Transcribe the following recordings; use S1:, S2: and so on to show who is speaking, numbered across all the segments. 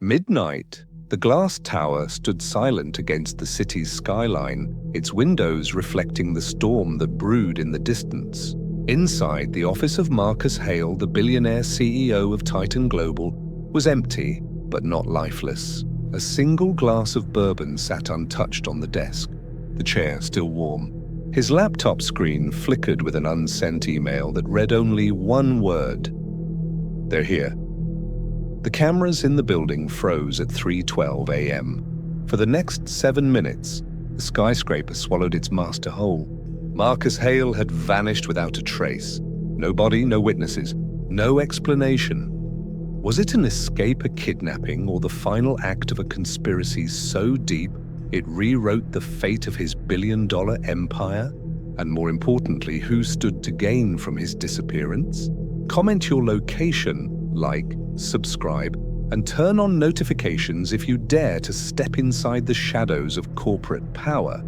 S1: Midnight, the glass tower stood silent against the city's skyline, its windows reflecting the storm that brewed in the distance. Inside, the office of Marcus Hale, the billionaire CEO of Titan Global, was empty, but not lifeless. A single glass of bourbon sat untouched on the desk, the chair still warm. His laptop screen flickered with an unsent email that read only one word: "They're here." The cameras in the building froze at 3:12 a.m. For the next 7 minutes, the skyscraper swallowed its master whole. Marcus Hale had vanished without a trace. No body, no witnesses, no explanation. Was it an escape, a kidnapping, or the final act of a conspiracy so deep it rewrote the fate of his billion-dollar empire? And more importantly, who stood to gain from his disappearance? Comment your location, like, subscribe, and turn on notifications if you dare to step inside the shadows of corporate power.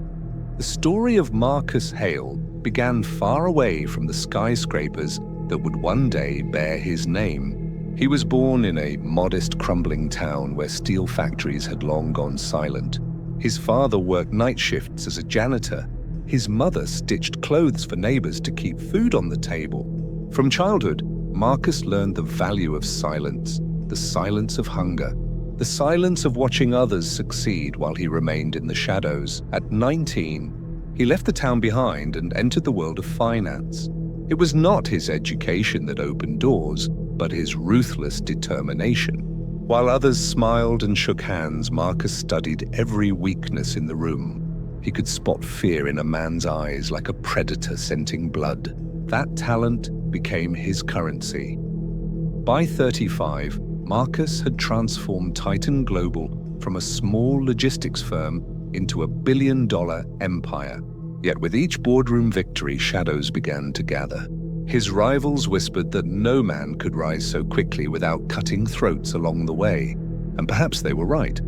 S1: The story of Marcus Hale began far away from the skyscrapers that would one day bear his name. He was born in a modest, crumbling town where steel factories had long gone silent. His father worked night shifts as a janitor. His mother stitched clothes for neighbors to keep food on the table. From childhood, Marcus learned the value of silence, the silence of hunger, the silence of watching others succeed while he remained in the shadows. At 19, he left the town behind and entered the world of finance. It was not his education that opened doors, but his ruthless determination. While others smiled and shook hands, Marcus studied every weakness in the room. He could spot fear in a man's eyes like a predator scenting blood. That talent became his currency. By 35, Marcus had transformed Titan Global from a small logistics firm into a billion-dollar empire. Yet with each boardroom victory, shadows began to gather. His rivals whispered that no man could rise so quickly without cutting throats along the way. And perhaps they were right.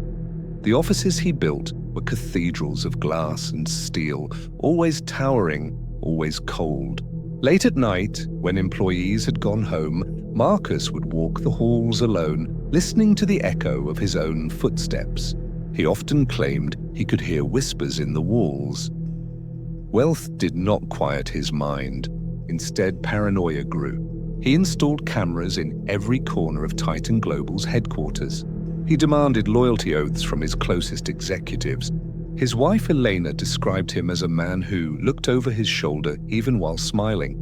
S1: The offices he built were cathedrals of glass and steel, always towering, always cold. Late at night, when employees had gone home, Marcus would walk the halls alone, listening to the echo of his own footsteps. He often claimed he could hear whispers in the walls. Wealth did not quiet his mind. Instead, paranoia grew. He installed cameras in every corner of Titan Global's headquarters. He demanded loyalty oaths from his closest executives. His wife Elena described him as a man who looked over his shoulder even while smiling.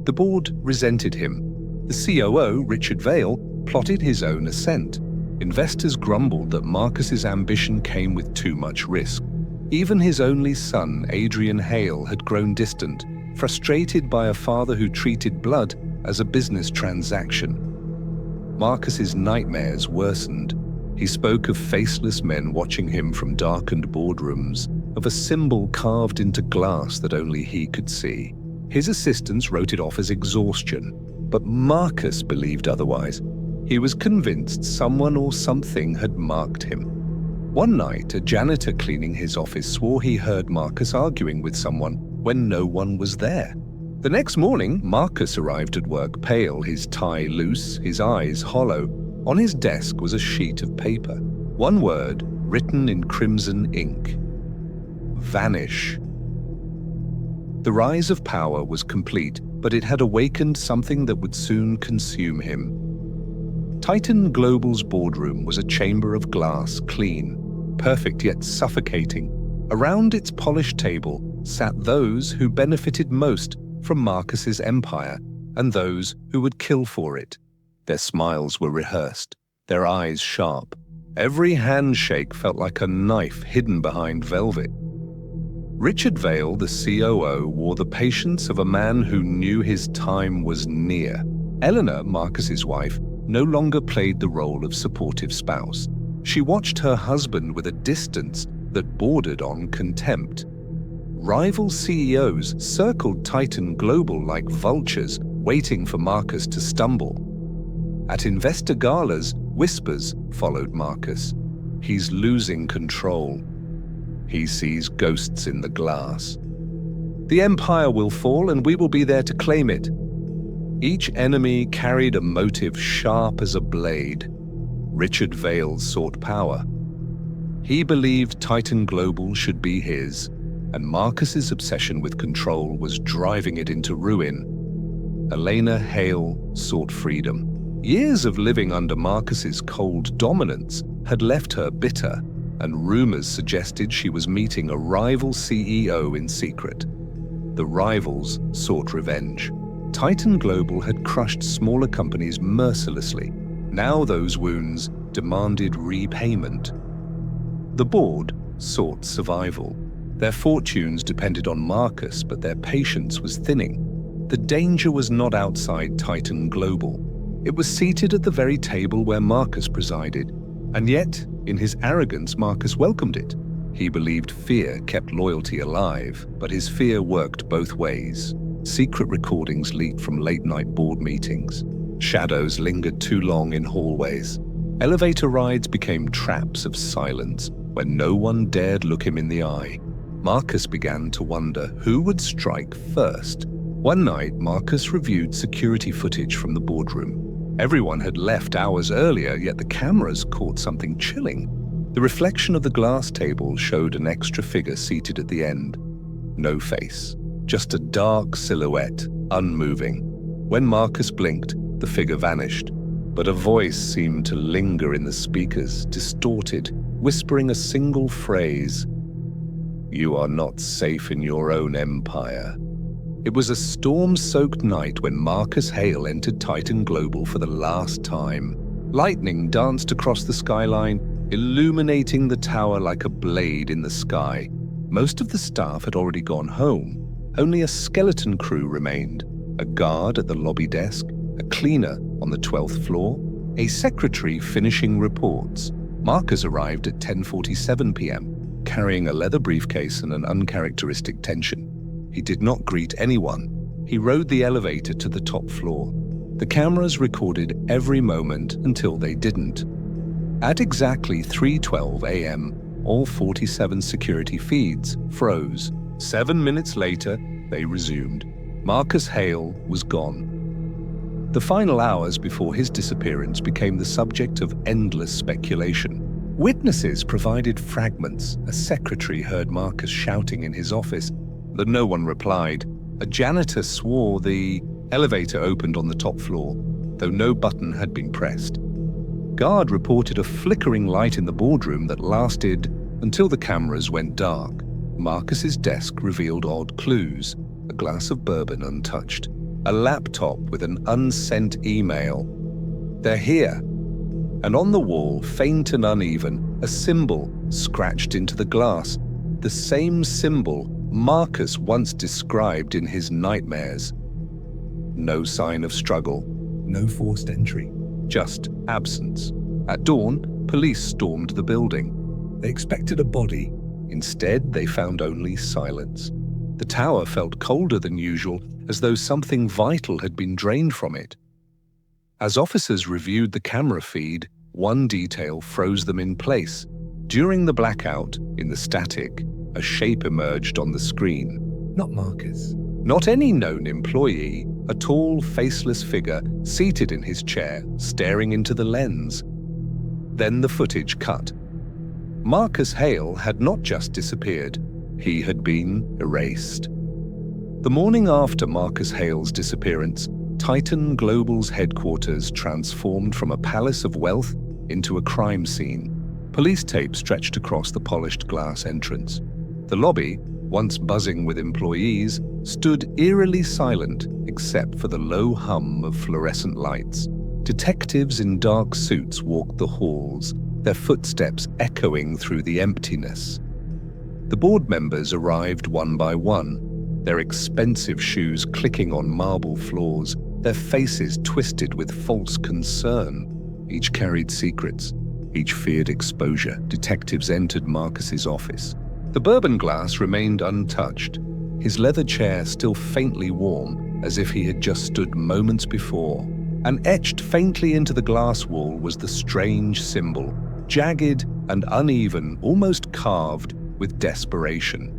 S1: The board resented him. The COO, Richard Vale, plotted his own ascent. Investors grumbled that Marcus's ambition came with too much risk. Even his only son, Adrian Hale, had grown distant, frustrated by a father who treated blood as a business transaction. Marcus's nightmares worsened. He spoke of faceless men watching him from darkened boardrooms, of a symbol carved into glass that only he could see. His assistants wrote it off as exhaustion, but Marcus believed otherwise. He was convinced someone or something had marked him. One night, a janitor cleaning his office swore he heard Marcus arguing with someone when no one was there. The next morning, Marcus arrived at work pale, his tie loose, his eyes hollow. On his desk was a sheet of paper. One word, written in crimson ink: vanish. The rise of power was complete, but it had awakened something that would soon consume him. Titan Global's boardroom was a chamber of glass, clean, perfect yet suffocating. Around its polished table sat those who benefited most from Marcus's empire and those who would kill for it. Their smiles were rehearsed, their eyes sharp. Every handshake felt like a knife hidden behind velvet. Richard Vale, the COO, wore the patience of a man who knew his time was near. Eleanor, Marcus's wife, no longer played the role of supportive spouse. She watched her husband with a distance that bordered on contempt. Rival CEOs circled Titan Global like vultures, waiting for Marcus to stumble. At investor galas, whispers followed Marcus. He's losing control. He sees ghosts in the glass. The empire will fall and we will be there to claim it. Each enemy carried a motive sharp as a blade. Richard Vales sought power. He believed Titan Global should be his, and Marcus's obsession with control was driving it into ruin. Elena Hale sought freedom. Years of living under Marcus's cold dominance had left her bitter, and rumors suggested she was meeting a rival CEO in secret. The rivals sought revenge. Titan Global had crushed smaller companies mercilessly. Now those wounds demanded repayment. The board sought survival. Their fortunes depended on Marcus, but their patience was thinning. The danger was not outside Titan Global. It was seated at the very table where Marcus presided, and yet, in his arrogance, Marcus welcomed it. He believed fear kept loyalty alive, but his fear worked both ways. Secret recordings leaked from late-night board meetings. Shadows lingered too long in hallways. Elevator rides became traps of silence when no one dared look him in the eye. Marcus began to wonder who would strike first. One night, Marcus reviewed security footage from the boardroom. Everyone had left hours earlier, yet the cameras caught something chilling. The reflection of the glass table showed an extra figure seated at the end. No face, just a dark silhouette, unmoving. When Marcus blinked, the figure vanished, but a voice seemed to linger in the speakers, distorted, whispering a single phrase: "You are not safe in your own empire." It was a storm-soaked night when Marcus Hale entered Titan Global for the last time. Lightning danced across the skyline, illuminating the tower like a blade in the sky. Most of the staff had already gone home. Only a skeleton crew remained: a guard at the lobby desk, a cleaner on the 12th floor, a secretary finishing reports. Marcus arrived at 10:47 p.m., carrying a leather briefcase and an uncharacteristic tension. He did not greet anyone. He rode the elevator to the top floor. The cameras recorded every moment until they didn't. At exactly 3:12 a.m., all 47 security feeds froze. 7 minutes later, they resumed. Marcus Hale was gone. The final hours before his disappearance became the subject of endless speculation. Witnesses provided fragments. A secretary heard Marcus shouting in his office, but no one replied. A janitor swore the elevator opened on the top floor, though no button had been pressed. Guard reported a flickering light in the boardroom that lasted until the cameras went dark. Marcus's desk revealed odd clues: a glass of bourbon untouched, a laptop with an unsent email. "They're here." And on the wall, faint and uneven, a symbol scratched into the glass. The same symbol Marcus once described in his nightmares. No sign of struggle, no forced entry, just absence. At dawn, police stormed the building. They expected a body. Instead, they found only silence. The tower felt colder than usual, as though something vital had been drained from it. As officers reviewed the camera feed, one detail froze them in place. During the blackout, in the static, a shape emerged on the screen. Not Marcus. Not any known employee, a tall, faceless figure seated in his chair, staring into the lens. Then the footage cut. Marcus Hale had not just disappeared, he had been erased. The morning after Marcus Hale's disappearance, Titan Global's headquarters transformed from a palace of wealth into a crime scene. Police tape stretched across the polished glass entrance. The lobby, once buzzing with employees, stood eerily silent except for the low hum of fluorescent lights. Detectives in dark suits walked the halls, their footsteps echoing through the emptiness. The board members arrived one by one, their expensive shoes clicking on marble floors, their faces twisted with false concern. Each carried secrets, each feared exposure. Detectives entered Marcus's office. The bourbon glass remained untouched, his leather chair still faintly warm, as if he had just stood moments before. And etched faintly into the glass wall was the strange symbol, jagged and uneven, almost carved with desperation.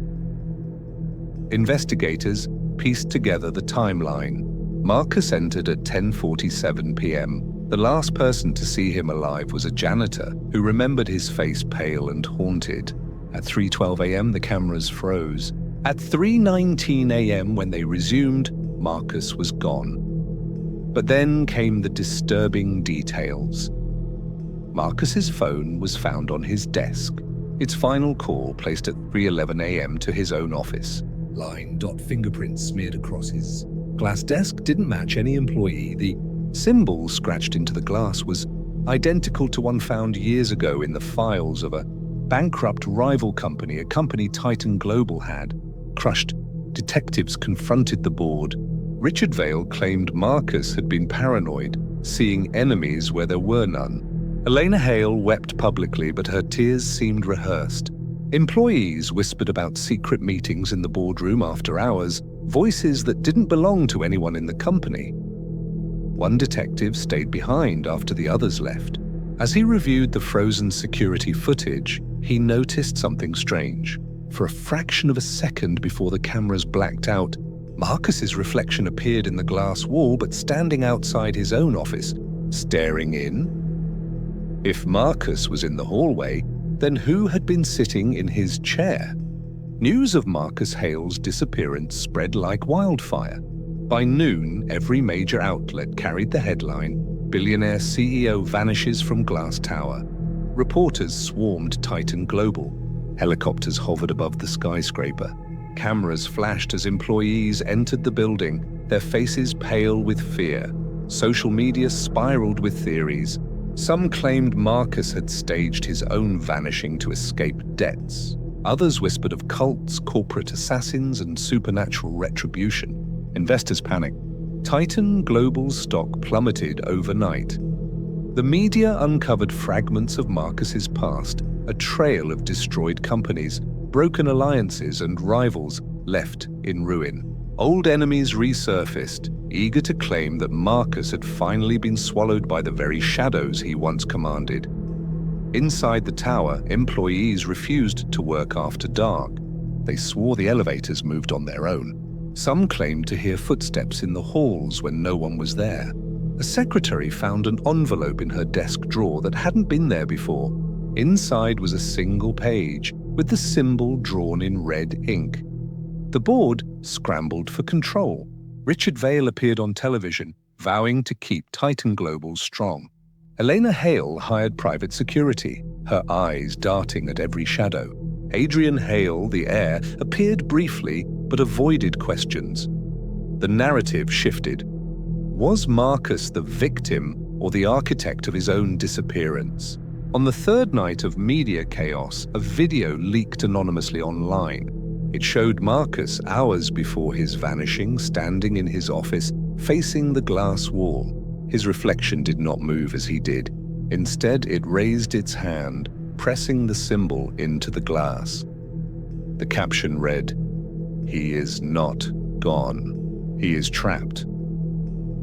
S1: Investigators pieced together the timeline. Marcus entered at 10:47 p.m., The last person to see him alive was a janitor who remembered his face pale and haunted. At 3:12 a.m., the cameras froze. At 3:19 a.m., when they resumed, Marcus was gone. But then came the disturbing details. Marcus's phone was found on his desk, its final call placed at 3:11 a.m. to his own office. Fingerprints smeared across his glass desk didn't match any employee. The symbol scratched into the glass was identical to one found years ago in the files of a bankrupt rival company, a company Titan Global had. Crushed, detectives confronted the board. Richard Vale claimed Marcus had been paranoid, seeing enemies where there were none. Elena Hale wept publicly, but her tears seemed rehearsed. Employees whispered about secret meetings in the boardroom after hours, voices that didn't belong to anyone in the company. One detective stayed behind after the others left. As he reviewed the frozen security footage, he noticed something strange. For a fraction of a second before the cameras blacked out, Marcus's reflection appeared in the glass wall, but standing outside his own office, staring in. If Marcus was in the hallway, then who had been sitting in his chair? News of Marcus Hale's disappearance spread like wildfire. By noon, every major outlet carried the headline, "Billionaire CEO vanishes from Glass Tower." Reporters swarmed Titan Global. Helicopters hovered above the skyscraper. Cameras flashed as employees entered the building, their faces pale with fear. Social media spiraled with theories. Some claimed Marcus had staged his own vanishing to escape debts. Others whispered of cults, corporate assassins, and supernatural retribution. Investors panicked. Titan Global's stock plummeted overnight. The media uncovered fragments of Marcus's past, a trail of destroyed companies, broken alliances, and rivals left in ruin. Old enemies resurfaced, eager to claim that Marcus had finally been swallowed by the very shadows he once commanded. Inside the tower, employees refused to work after dark. They swore the elevators moved on their own. Some claimed to hear footsteps in the halls when no one was there. A secretary found an envelope in her desk drawer that hadn't been there before. Inside was a single page with the symbol drawn in red ink. The board scrambled for control. Richard Vale appeared on television, vowing to keep Titan Global strong. Elena Hale hired private security, her eyes darting at every shadow. Adrian Hale, the heir, appeared briefly but avoided questions. The narrative shifted. Was Marcus the victim or the architect of his own disappearance? On the third night of media chaos, a video leaked anonymously online. It showed Marcus hours before his vanishing, standing in his office, facing the glass wall. His reflection did not move as he did. Instead, it raised its hand, pressing the symbol into the glass. The caption read, "He is not gone. He is trapped."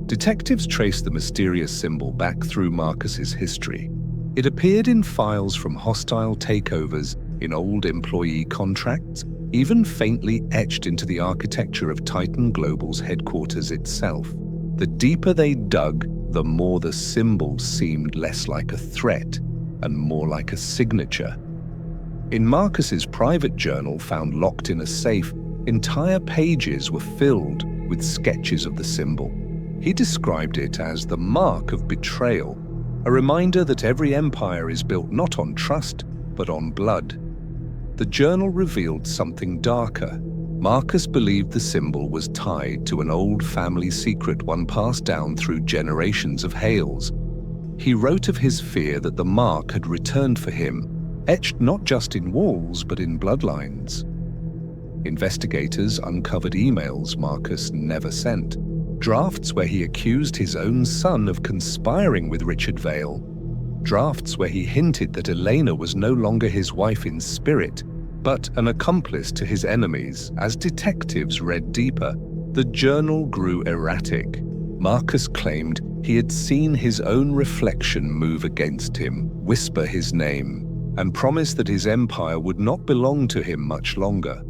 S1: Detectives traced the mysterious symbol back through Marcus's history. It appeared in files from hostile takeovers, in old employee contracts, even faintly etched into the architecture of Titan Global's headquarters itself. The deeper they dug, the more the symbol seemed less like a threat and more like a signature. In Marcus's private journal, found locked in a safe, entire pages were filled with sketches of the symbol. He described it as the mark of betrayal, a reminder that every empire is built not on trust, but on blood. The journal revealed something darker. Marcus believed the symbol was tied to an old family secret, one passed down through generations of Hales. He wrote of his fear that the mark had returned for him, etched not just in walls, but in bloodlines. Investigators uncovered emails Marcus never sent, drafts where he accused his own son of conspiring with Richard Vale, drafts where he hinted that Elena was no longer his wife in spirit, but an accomplice to his enemies. As detectives read deeper, the journal grew erratic. Marcus claimed he had seen his own reflection move against him, whisper his name, and promise that his empire would not belong to him much longer.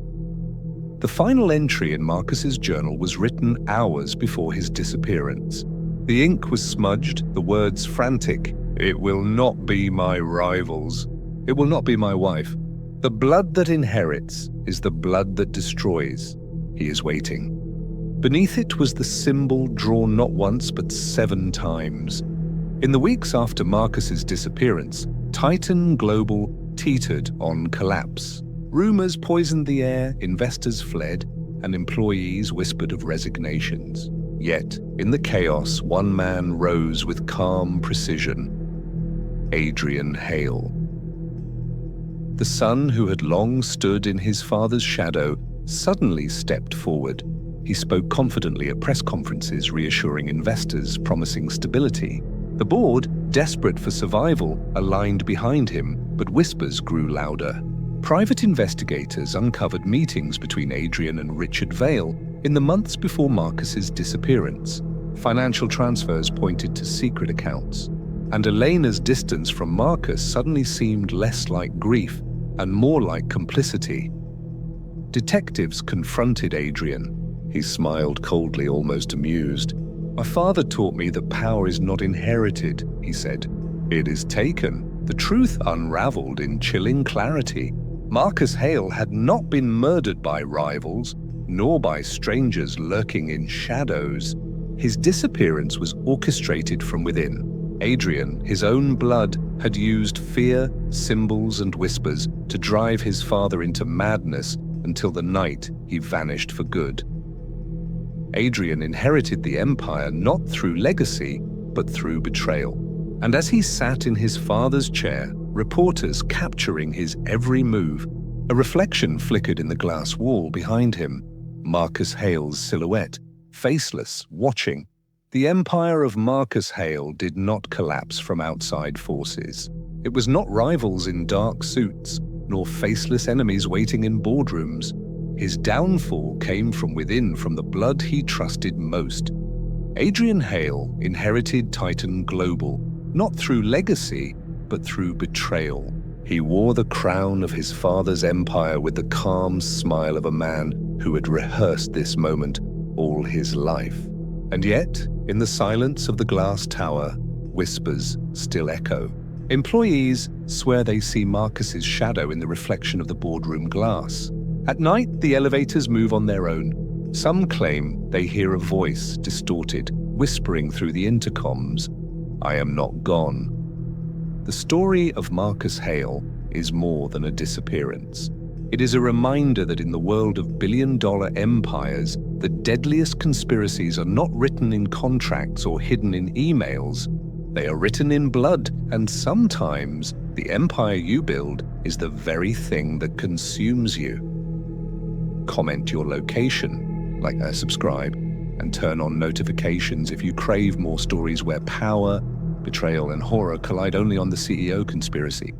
S1: The final entry in Marcus's journal was written hours before his disappearance. The ink was smudged, the words frantic. "It will not be my rivals. It will not be my wife. The blood that inherits is the blood that destroys." He is waiting. Beneath it was the symbol drawn not once but 7 times. In the weeks after Marcus's disappearance, Titan Global teetered on collapse. Rumors poisoned the air, investors fled, and employees whispered of resignations. Yet, in the chaos, one man rose with calm precision: Adrian Hale. The son who had long stood in his father's shadow suddenly stepped forward. He spoke confidently at press conferences, reassuring investors, promising stability. The board, desperate for survival, aligned behind him, but whispers grew louder. Private investigators uncovered meetings between Adrian and Richard Vale in the months before Marcus's disappearance. Financial transfers pointed to secret accounts, and Elena's distance from Marcus suddenly seemed less like grief and more like complicity. Detectives confronted Adrian. He smiled coldly, almost amused. "My father taught me that power is not inherited," he said. "It is taken." The truth unraveled in chilling clarity. Marcus Hale had not been murdered by rivals, nor by strangers lurking in shadows. His disappearance was orchestrated from within. Adrian, his own blood, had used fear, symbols, and whispers to drive his father into madness until the night he vanished for good. Adrian inherited the empire not through legacy, but through betrayal. And as he sat in his father's chair, reporters capturing his every move, a reflection flickered in the glass wall behind him. Marcus Hale's silhouette, faceless, watching. The empire of Marcus Hale did not collapse from outside forces. It was not rivals in dark suits, nor faceless enemies waiting in boardrooms. His downfall came from within, from the blood he trusted most. Adrian Hale inherited Titan Global, not through legacy, but through betrayal. He wore the crown of his father's empire with the calm smile of a man who had rehearsed this moment all his life. And yet, in the silence of the glass tower, whispers still echo. Employees swear they see Marcus's shadow in the reflection of the boardroom glass. At night, the elevators move on their own. Some claim they hear a voice, distorted, whispering through the intercoms, "I am not gone." The story of Marcus Hale is more than a disappearance. It is a reminder that in the world of billion-dollar empires, the deadliest conspiracies are not written in contracts or hidden in emails. They are written in blood, and sometimes the empire you build is the very thing that consumes you. Comment your location, subscribe, and turn on notifications if you crave more stories where power, betrayal, and horror collide only on the CEO Conspiracy.